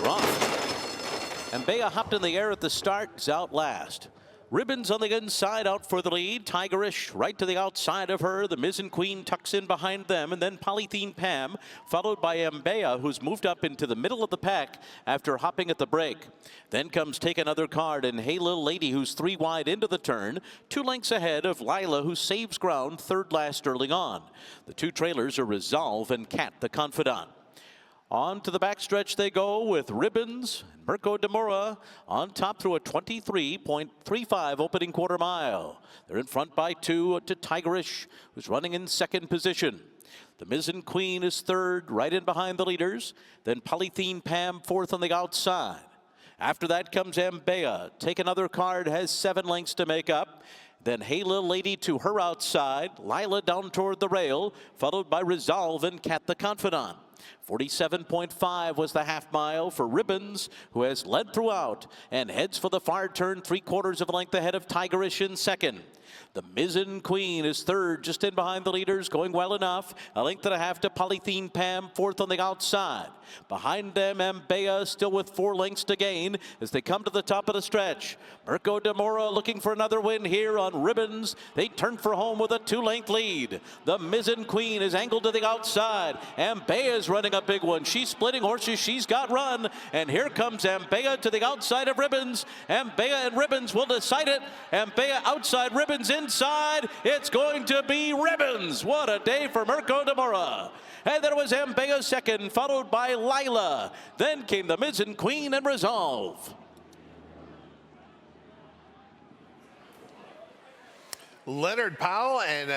Rough. Ambaya hopped in the air at the start, is out last. Ribbons on the inside, out for the lead. Tigerish right to the outside of her. The Mizen Queen tucks in behind them. And then Polythene Pam, followed by Ambaya, who's moved up into the middle of the pack after hopping at the break. Then comes Take Another Card and Hey Little Lady, who's 3 wide into the turn. 2 lengths ahead of Lila, who saves ground third last early on. The 2 trailers are Resolve and Cat the Confidant. On to the backstretch they go with Ribbons and Mirko Demura on top through a 23.35 opening quarter mile. They're in front by 2 to Tigerish, who's running in second position. The Mizen Queen is third, right in behind the leaders. Then Polythene Pam fourth on the outside. After that comes Ambaya. Take Another Card has 7 lengths to make up. Then Hey Little Lady to her outside. Lila down toward the rail, followed by Resolve and Cat the Confidant. 47.5 was the half mile for Ribbons, who has led throughout and heads for the far turn 3/4 of a length ahead of Tigerish in second. The Mizen Queen is third, just in behind the leaders, going well enough. A length and a half to Polythene Pam, fourth on the outside. Behind them, Ambaya still with 4 lengths to gain as they come to the top of the stretch. Mirko Demura looking for another win here on Ribbons. They turn for home with a 2-length lead. The Mizen Queen is angled to the outside. Ambaya is running a big one. She's splitting horses. She's got run. And here comes Ambaya to the outside of Ribbons. Ambaya and Ribbons will decide it. Ambaya outside, Ribbons inside. It's going to be Ribbons. What a day for Mirko Demura. And there was Ambaya second, followed by Lila. Then came the Mizen Queen and Resolve. Leonard Powell and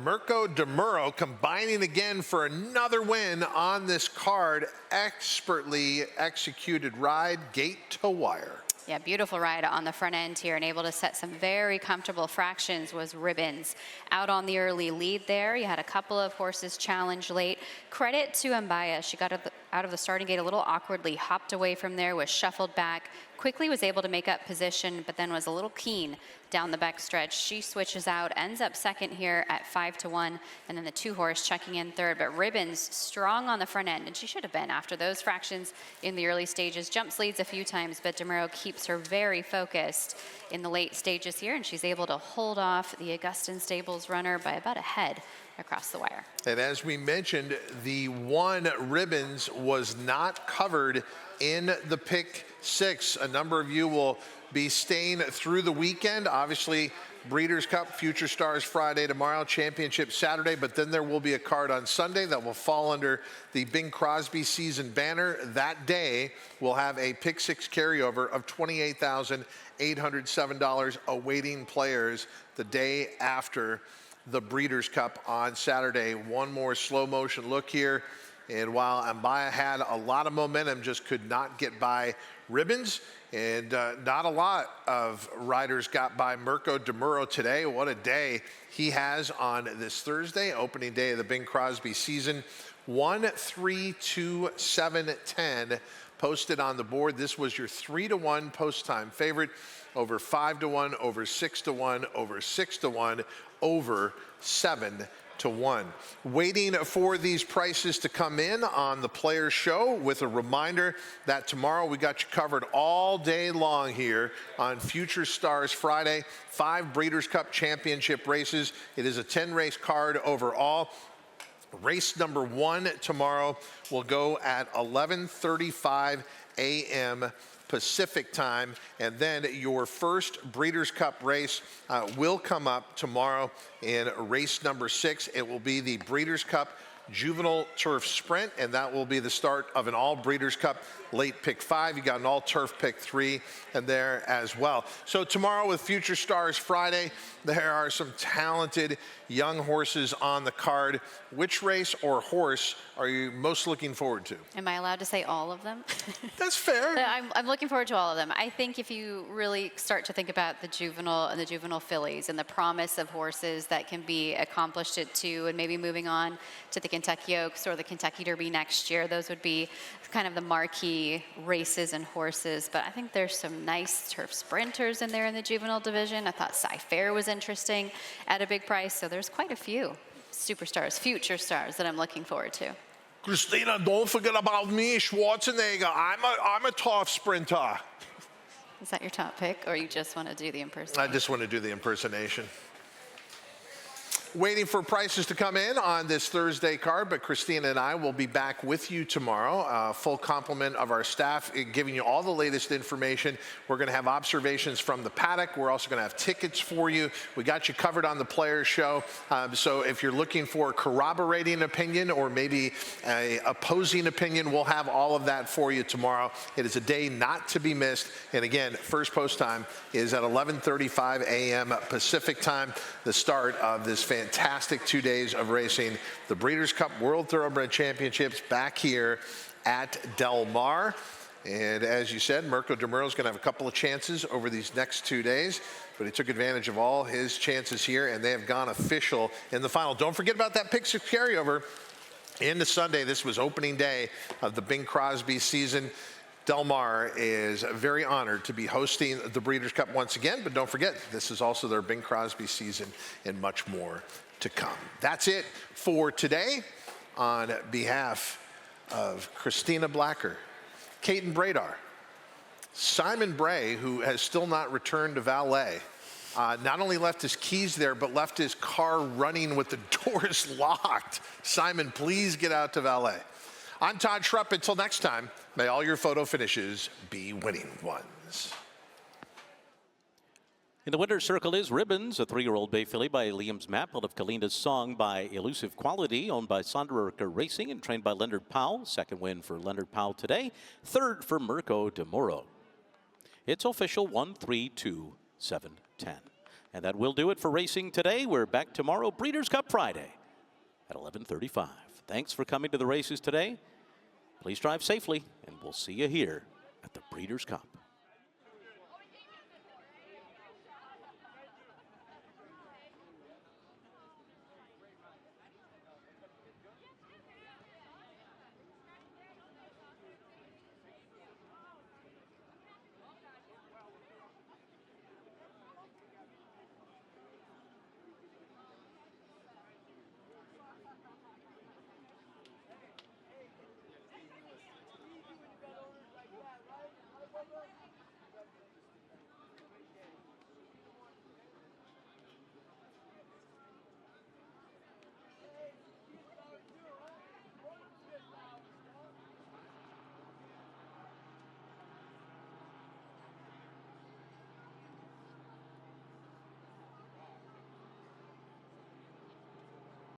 Mirko Demura combining again for another win on this card. Expertly executed ride, gate to wire. Yeah, beautiful ride on the front end here and able to set some very comfortable fractions was Ribbons. Out on the early lead there. You had a couple of horses challenged late. Credit to Ambaya. She got out of the starting gate a little awkwardly, hopped away from there, was shuffled back, quickly was able to make up position, but then was a little keen down the back stretch. She switches out, ends up second here at 5-1, and then the 2 horse checking in third. But Ribbons strong on the front end, and she should have been after those fractions in the early stages. Jumps leads a few times, but Demura keeps her very focused in the late stages here, and she's able to hold off the Augustin Stables runner by about a head across the wire. And as we mentioned, the 1 Ribbons was not covered in the pick 6. A number of you will be staying through the weekend. Obviously, Breeders' Cup, Future Stars Friday tomorrow, Championship Saturday, but then there will be a card on Sunday that will fall under the Bing Crosby season banner. That day, we'll have a pick 6 carryover of $28,807 awaiting players the day after the Breeders' Cup on Saturday. One more slow motion look here. And while Ambaya had a lot of momentum, just could not get by Ribbons, and not a lot of riders got by Mirko Demura today. What a day he has on this Thursday, opening day of the Bing Crosby season. 1-3-2-7-10 posted on the board. This was your 3-1 post-time favorite, over 5-1, over 6-1, over 6-1, over 7-1. Waiting for these prices to come in on the Players Show, with a reminder that tomorrow we got you covered all day long here on Future Stars Friday. 5 Breeders' Cup Championship races. It is a 10-race card overall. Race number 1 tomorrow will go at 11:35 a.m. Pacific time, and then your first Breeders' Cup race will come up tomorrow in race number 6. It will be the Breeders' Cup Juvenile Turf Sprint, and that will be the start of an all Breeders' Cup late pick 5. You got an all turf pick 3 and there as well. So tomorrow with Future Stars Friday, there are some talented young horses on the card. Which race or horse are you most looking forward to? Am I allowed to say all of them? That's fair. I'm looking forward to all of them. I think if you really start to think about the juvenile and the juvenile fillies and the promise of horses that can be accomplished at 2 and maybe moving on to the Kentucky Oaks or the Kentucky Derby next year, those would be kind of the marquee races and horses. But I think there's some nice turf sprinters in there in the juvenile division. I thought Sci-Fair was interesting at a big price. So there's quite a few superstars, future stars that I'm looking forward to. Christina, don't forget about me, Schwarzenegger. I'm a tough sprinter. Is that your top pick, or you just want to do the impersonation? I just want to do the impersonation. Waiting for prices to come in on this Thursday card, but Christina and I will be back with you tomorrow. Full complement of our staff, giving you all the latest information. We're going to have observations from the paddock. We're also going to have tickets for you. We got you covered on the Players Show. So if you're looking for a corroborating opinion or maybe a opposing opinion, we'll have all of that for you tomorrow. It is a day not to be missed. And again, first post time is at 11:35 a.m. Pacific time, the start of this fantastic 2 days of racing. The Breeders' Cup World Thoroughbred Championships back here at Del Mar. And as you said, Mirko de Muro is going to have a couple of chances over these next 2 days, but he took advantage of all his chances here, and they have gone official in the final. Don't forget about that pick six carryover into Sunday. This was opening day of the Bing Crosby season. Del Mar is very honored to be hosting the Breeders' Cup once again, but don't forget, this is also their Bing Crosby season and much more to come. That's it for today. On behalf of Christina Blacker, Caden Bradar, Simon Bray, who has still not returned to valet, not only left his keys there, but left his car running with the doors locked. Simon, please get out to valet. I'm Todd Schrupp. Until next time, may all your photo finishes be winning ones. In the winner's circle is Ribbons, a 3-year-old bay filly by Liam's Map, out of Kalina's Song by Elusive Quality, owned by Sondererker Racing and trained by Leonard Powell. Second win for Leonard Powell today. Third for Mirko de Muro. It's official 1, 3, 2, 7, 10. And that will do it for racing today. We're back tomorrow, Breeders' Cup Friday at 11:35. Thanks for coming to the races today. Please drive safely, and we'll see you here at the Breeders' Cup.